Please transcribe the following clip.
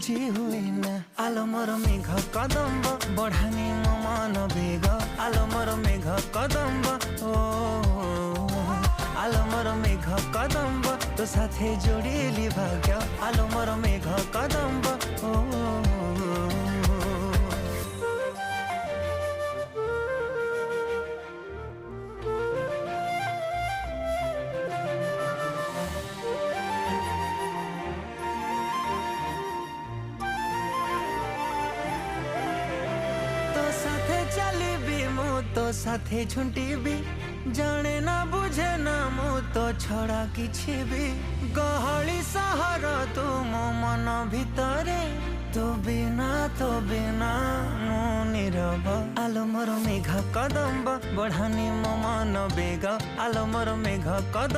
କିଛି ହୁଏ ନା। ଆଲୋ ମୋର ମେଘ କଦମ୍ବ ବଢାନି ମୋ ମନ ବେଗ। ଆଲୋ ମୋର ମେଘ କଦମ୍ବ ଓ ଆଲୋ ମୋର ମେଘ କଦମ୍ବ ତୋ ସାଥେ ଯୋଡ଼ିଲି ଭାଗ୍ୟ। ଆଲୋ ମୋର ମେଘ କଦମ୍ବ ଓ तो साथे झुंटीबी जाने ना बुझे ना मु तो छड़ा किछि भी। गहली सहर तू मो मन भितरे तो बिना मु नीरव। आलो मोर मेघ कदम्ब बढ़ानी मो मन बेग। आलो मोर मेघ कदम्ब।